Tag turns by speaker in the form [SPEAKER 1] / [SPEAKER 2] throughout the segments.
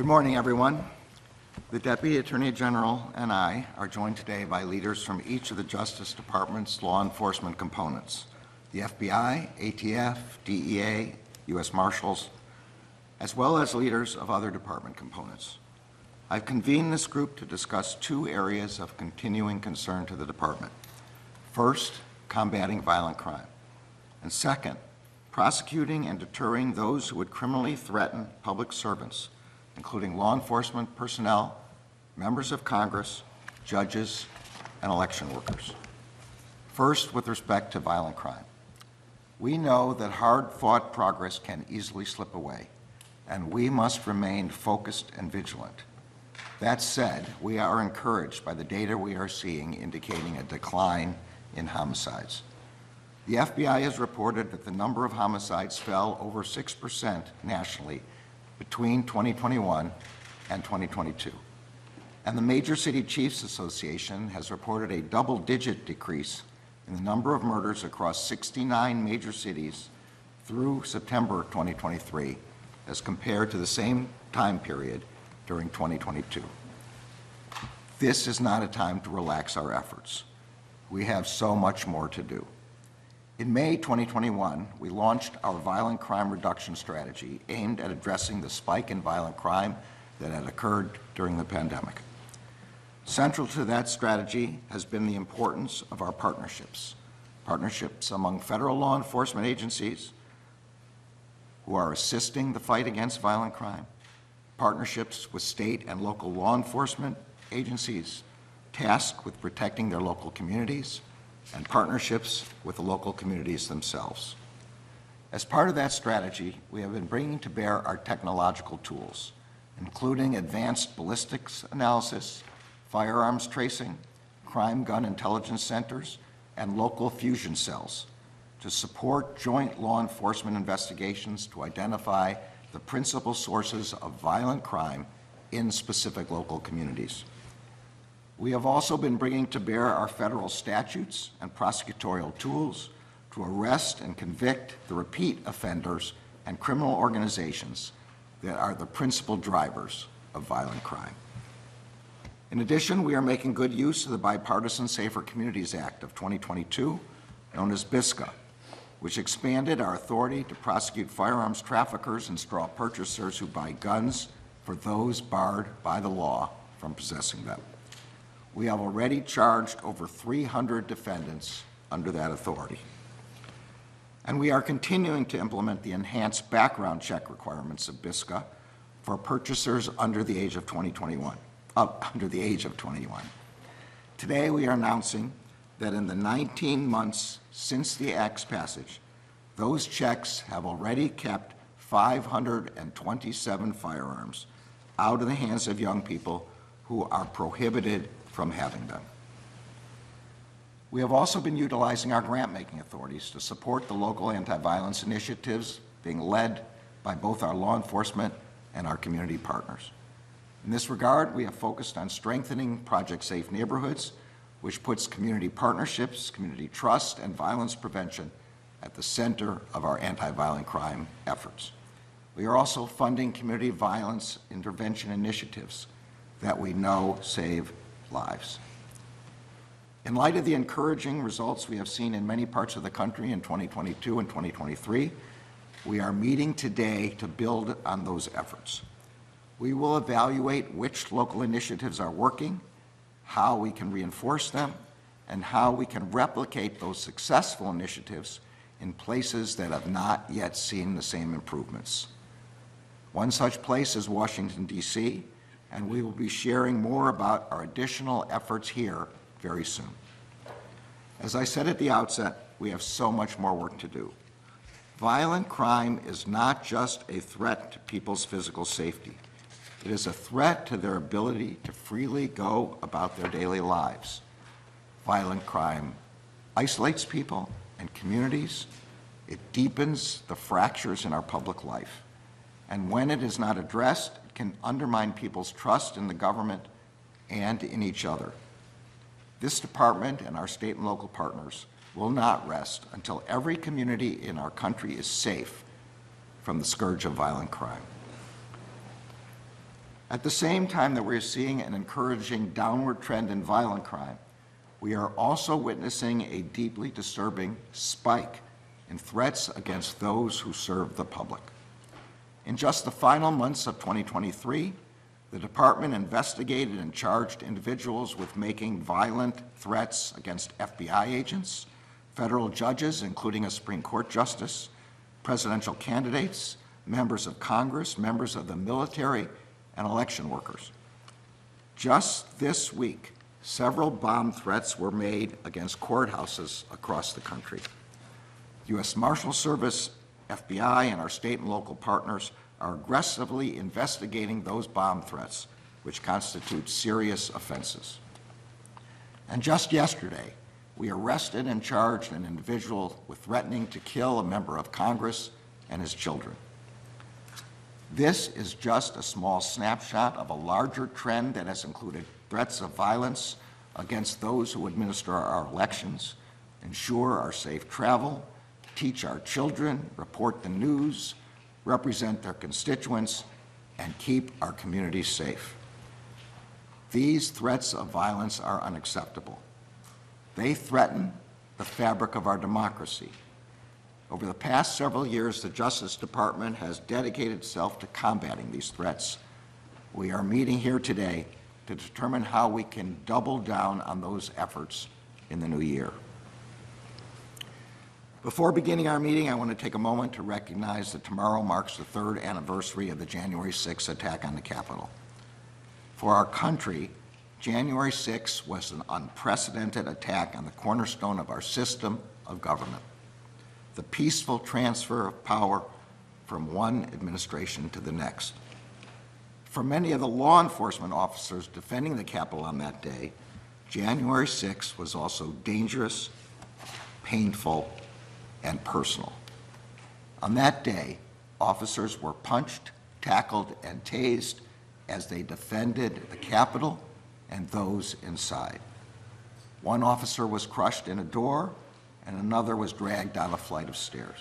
[SPEAKER 1] Good morning, everyone. The Deputy Attorney General and I are joined today by leaders from each of the Justice Department's law enforcement components, the FBI, ATF, DEA, U.S. Marshals, as well as leaders of other department components. I've convened this group to discuss two areas of continuing concern to the department. First, combating violent crime, and second, prosecuting and deterring those who would criminally threaten public servants, including law enforcement personnel, members of Congress, judges, and election workers. First, with respect to violent crime. We know that hard-fought progress can easily slip away, and we must remain focused and vigilant. That said, we are encouraged by the data we are seeing indicating a decline in homicides. The FBI has reported that the number of homicides fell over 6% nationally between 2021 and 2022. And the Major City Chiefs Association has reported a double-digit decrease in the number of murders across 69 major cities through September 2023 as compared to the same time period during 2022. This is not a time to relax our efforts. We have so much more to do. In May 2021, we launched our violent crime reduction strategy aimed at addressing the spike in violent crime that had occurred during the pandemic. Central to that strategy has been the importance of our partnerships among federal law enforcement agencies who are assisting the fight against violent crime, partnerships with state and local law enforcement agencies tasked with protecting their local communities, and partnerships with the local communities themselves. As part of that strategy, we have been bringing to bear our technological tools, including advanced ballistics analysis, firearms tracing, crime gun intelligence centers, and local fusion cells to support joint law enforcement investigations to identify the principal sources of violent crime in specific local communities. We have also been bringing to bear our federal statutes and prosecutorial tools to arrest and convict the repeat offenders and criminal organizations that are the principal drivers of violent crime. In addition, we are making good use of the Bipartisan Safer Communities Act of 2022, known as BISCA, which expanded our authority to prosecute firearms traffickers and straw purchasers who buy guns for those barred by the law from possessing them. We have already charged over 300 defendants under that authority. And we are continuing to implement the enhanced background check requirements of BISCA for purchasers under the age of 21. Today, we are announcing that in the 19 months since the Act's passage, those checks have already kept 527 firearms out of the hands of young people who are prohibited from having them. We have also been utilizing our grant-making authorities to support the local anti-violence initiatives being led by both our law enforcement and our community partners. In this regard, we have focused on strengthening Project Safe Neighborhoods, which puts community partnerships, community trust, and violence prevention at the center of our anti-violent crime efforts. We are also funding community violence intervention initiatives that we know save lives. In light of the encouraging results we have seen in many parts of the country in 2022 and 2023, we are meeting today to build on those efforts. We will evaluate which local initiatives are working, how we can reinforce them, and how we can replicate those successful initiatives in places that have not yet seen the same improvements. One such place is Washington, D.C., and we will be sharing more about our additional efforts here very soon. As I said at the outset, we have so much more work to do. Violent crime is not just a threat to people's physical safety. It is a threat to their ability to freely go about their daily lives. Violent crime isolates people and communities. It deepens the fractures in our public life. And when it is not addressed, it can undermine people's trust in the government and in each other. This department and our state and local partners will not rest until every community in our country is safe from the scourge of violent crime. At the same time that we're seeing an encouraging downward trend in violent crime, we are also witnessing a deeply disturbing spike in threats against those who serve the public. In just the final months of 2023, the department investigated and charged individuals with making violent threats against FBI agents, federal judges, including a Supreme Court justice, presidential candidates, members of Congress, members of the military, and election workers. Just this week, several bomb threats were made against courthouses across the country. U.S. Marshal Service, FBI, and our state and local partners are aggressively investigating those bomb threats, which constitute serious offenses. And just yesterday, we arrested and charged an individual with threatening to kill a member of Congress and his children. This is just a small snapshot of a larger trend that has included threats of violence against those who administer our elections, ensure our safe travel, teach our children, report the news, represent their constituents, and keep our communities safe. These threats of violence are unacceptable. They threaten the fabric of our democracy. Over the past several years, the Justice Department has dedicated itself to combating these threats. We are meeting here today to determine how we can double down on those efforts in the new year. Before beginning our meeting, I want to take a moment to recognize that tomorrow marks the 3rd anniversary of the January 6th attack on the Capitol. For our country, January 6th was an unprecedented attack on the cornerstone of our system of government, the peaceful transfer of power from one administration to the next. For many of the law enforcement officers defending the Capitol on that day, January 6th was also dangerous, painful, and personal. On that day, officers were punched, tackled, and tased as they defended the Capitol and those inside. One officer was crushed in a door, and another was dragged down a flight of stairs.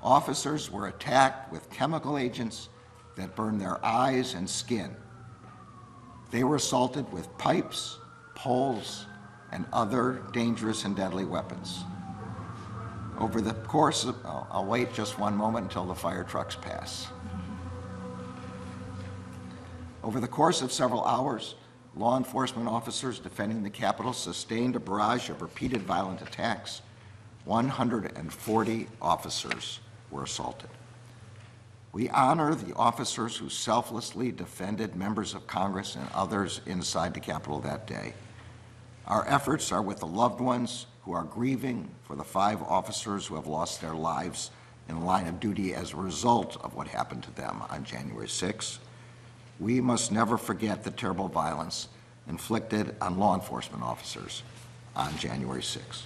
[SPEAKER 1] Officers were attacked with chemical agents that burned their eyes and skin. They were assaulted with pipes, poles, and other dangerous and deadly weapons. Over the course of, I'll wait just one moment until the fire trucks pass. Over the course of several hours, law enforcement officers defending the Capitol sustained a barrage of repeated violent attacks. 140 officers were assaulted. We honor the officers who selflessly defended members of Congress and others inside the Capitol that day. Our efforts are with the loved ones who are grieving for the 5 officers who have lost their lives in the line of duty as a result of what happened to them on January 6th. We must never forget the terrible violence inflicted on law enforcement officers on January 6th.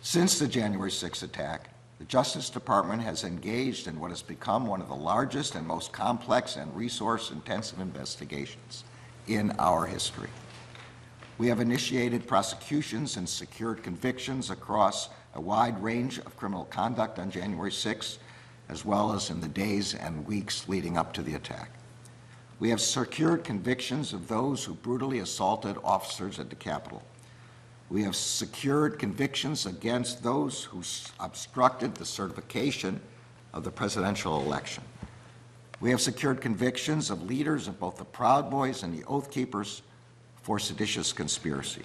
[SPEAKER 1] Since the January 6th attack, the Justice Department has engaged in what has become one of the largest and most complex and resource-intensive investigations in our history. We have initiated prosecutions and secured convictions across a wide range of criminal conduct on January 6th, as well as in the days and weeks leading up to the attack. We have secured convictions of those who brutally assaulted officers at the Capitol. We have secured convictions against those who obstructed the certification of the presidential election. We have secured convictions of leaders of both the Proud Boys and the Oath Keepers for seditious conspiracy.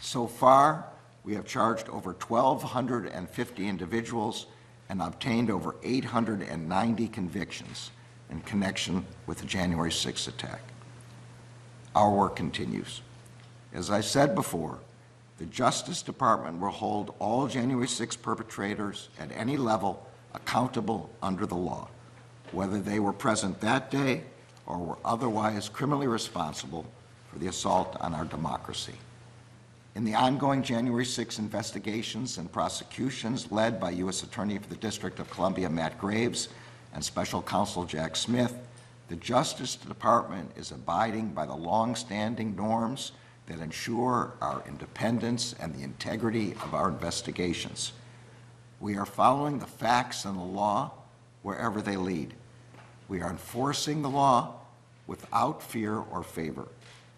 [SPEAKER 1] So far, we have charged over 1,250 individuals and obtained over 890 convictions in connection with the January 6th attack. Our work continues. As I said before, the Justice Department will hold all January 6th perpetrators at any level accountable under the law, whether they were present that day or were otherwise criminally responsible for the assault on our democracy. In the ongoing January 6 investigations and prosecutions led by U.S. Attorney for the District of Columbia, Matt Graves, and Special Counsel Jack Smith, the Justice Department is abiding by the long-standing norms that ensure our independence and the integrity of our investigations. We are following the facts and the law wherever they lead. We are enforcing the law without fear or favor.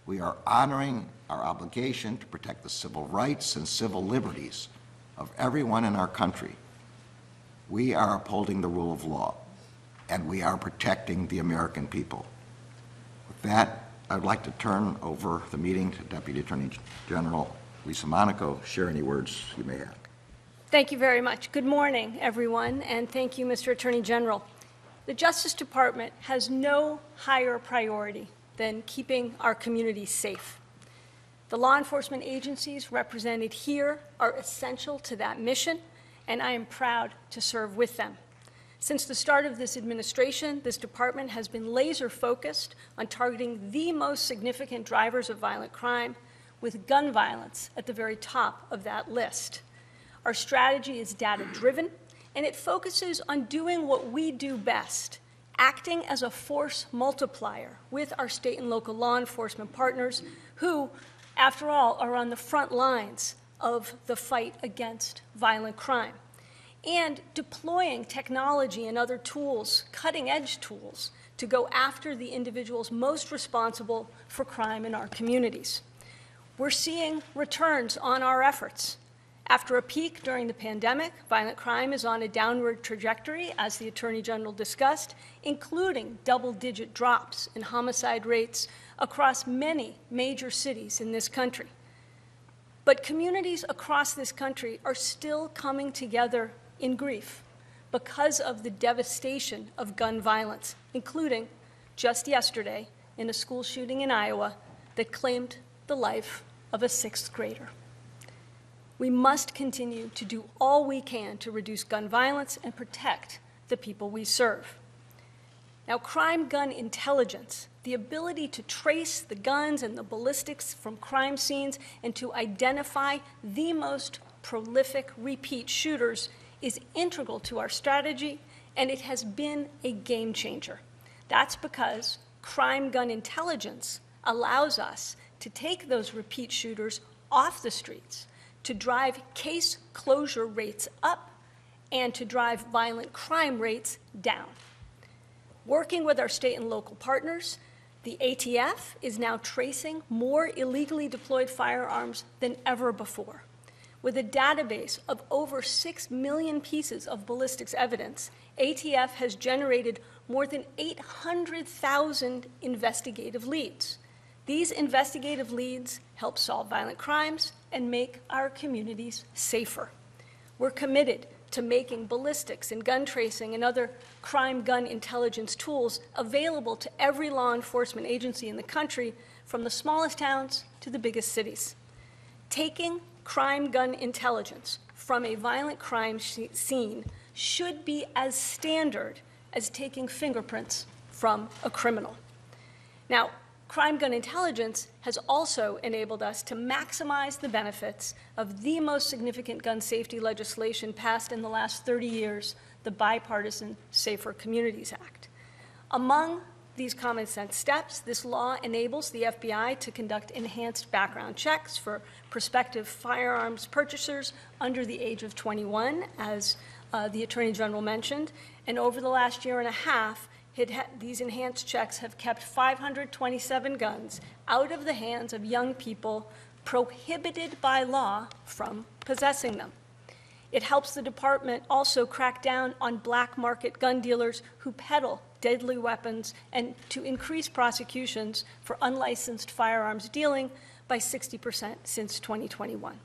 [SPEAKER 1] We are honoring our obligation to protect the civil rights and civil liberties of everyone in our country. We are upholding the rule of law, and we are protecting the American people. With that, I'd like to turn over the meeting to Deputy Attorney General Lisa Monaco. Share any words you may have.
[SPEAKER 2] Thank you very much. Good morning, everyone, and thank you, Mr. Attorney General. The Justice Department has no higher priority than keeping our communities safe. The law enforcement agencies represented here are essential to that mission, and I am proud to serve with them. Since the start of this administration, this department has been laser-focused on targeting the most significant drivers of violent crime, with gun violence at the very top of that list. Our strategy is data-driven, and it focuses on doing what we do best, acting as a force multiplier with our state and local law enforcement partners who, after all, are on the front lines of the fight against violent crime, and deploying technology and other tools, cutting-edge tools, to go after the individuals most responsible for crime in our communities. We're seeing returns on our efforts. After a peak during the pandemic, violent crime is on a downward trajectory, as the Attorney General discussed, including double-digit drops in homicide rates across many major cities in this country. But communities across this country are still coming together in grief because of the devastation of gun violence, including just yesterday in a school shooting in Iowa that claimed the life of a 6th grader. We must continue to do all we can to reduce gun violence and protect the people we serve. Now, crime gun intelligence, the ability to trace the guns and the ballistics from crime scenes and to identify the most prolific repeat shooters, is integral to our strategy, and it has been a game changer. That's because crime gun intelligence allows us to take those repeat shooters off the streets, to drive case closure rates up, and to drive violent crime rates down. Working with our state and local partners, the ATF is now tracing more illegally deployed firearms than ever before. With a database of over 6 million pieces of ballistics evidence, ATF has generated more than 800,000 investigative leads. These investigative leads help solve violent crimes and make our communities safer. We're committed to making ballistics and gun tracing and other crime gun intelligence tools available to every law enforcement agency in the country, from the smallest towns to the biggest cities. Taking crime gun intelligence from a violent crime scene should be as standard as taking fingerprints from a criminal. Now, crime gun intelligence has also enabled us to maximize the benefits of the most significant gun safety legislation passed in the last 30 years, the Bipartisan Safer Communities Act. Among these common sense steps, this law enables the FBI to conduct enhanced background checks for prospective firearms purchasers under the age of 21, as the Attorney General mentioned. And over the last year and a half, these enhanced checks have kept 527 guns out of the hands of young people prohibited by law from possessing them. It helps the department also crack down on black market gun dealers who peddle deadly weapons and to increase prosecutions for unlicensed firearms dealing by 60% since 2021.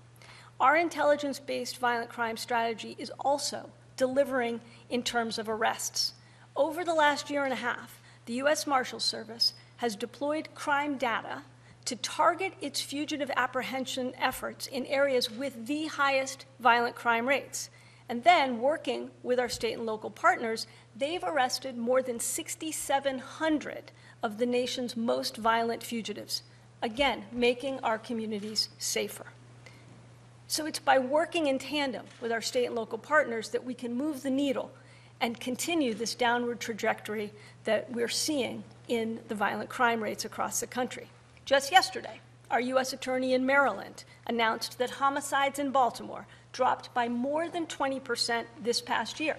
[SPEAKER 2] Our intelligence-based violent crime strategy is also delivering in terms of arrests. Over the last year and a half, the U.S. Marshals Service has deployed crime data to target its fugitive apprehension efforts in areas with the highest violent crime rates. And then, working with our state and local partners, they've arrested more than 6,700 of the nation's most violent fugitives, again, making our communities safer. So it's by working in tandem with our state and local partners that we can move the needle and continue this downward trajectory that we're seeing in the violent crime rates across the country. Just yesterday, our U.S. Attorney in Maryland announced that homicides in Baltimore dropped by more than 20% this past year.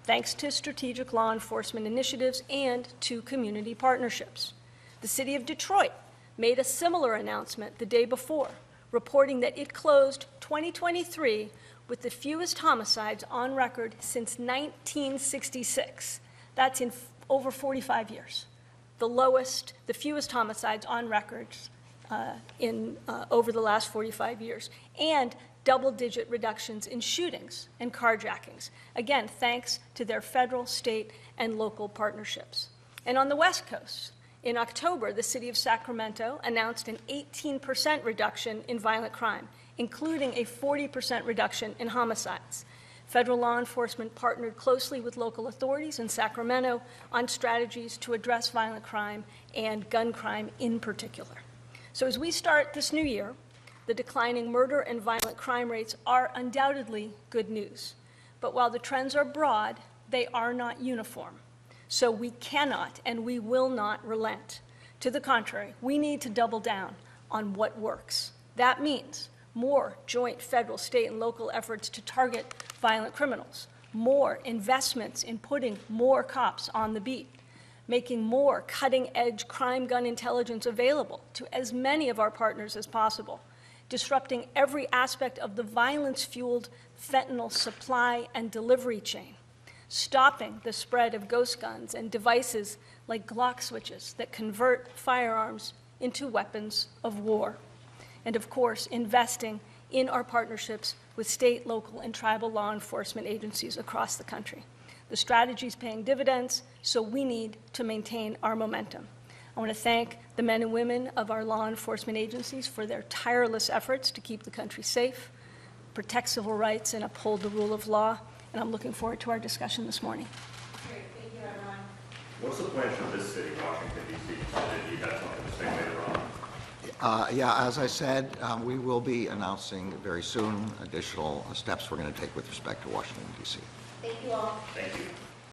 [SPEAKER 2] thanks to strategic law enforcement initiatives and to community partnerships. The City of Detroit made a similar announcement the day before, reporting that it closed 2023 with the fewest homicides on record since 1966. That's in over 45 years. The fewest homicides on records over the last 45 years, and double-digit reductions in shootings and carjackings, again, thanks to their federal, state, and local partnerships. And on the West Coast, in October, the City of Sacramento announced an 18% reduction in violent crime, including a 40% reduction in homicides. Federal law enforcement partnered closely with local authorities in Sacramento on strategies to address violent crime and gun crime in particular. So as we start this new year, the declining murder and violent crime rates are undoubtedly good news. But while the trends are broad, they are not uniform. So we cannot and we will not relent. To the contrary, we need to double down on what works. That means more joint federal, state, and local efforts to target violent criminals, more investments in putting more cops on the beat, making more cutting-edge crime gun intelligence available to as many of our partners as possible, disrupting every aspect of the violence-fueled fentanyl supply and delivery chain, stopping the spread of ghost guns and devices like Glock switches that convert firearms into weapons of war, and of course, investing in our partnerships with state, local, and tribal law enforcement agencies across the country. The strategy is paying dividends, so we need to maintain our momentum. I want to thank the men and women of our law enforcement agencies for their tireless efforts to keep the country safe, protect civil rights, and uphold the rule of law. And I'm looking forward to our discussion this morning.
[SPEAKER 3] Great, thank you, everyone. What's the plan for this city, Washington, D.C.? You had something to say later on.
[SPEAKER 1] Yeah, as I said, we will be announcing very soon additional steps we're going to take with respect to Washington, D.C.
[SPEAKER 3] Thank you all. Thank you.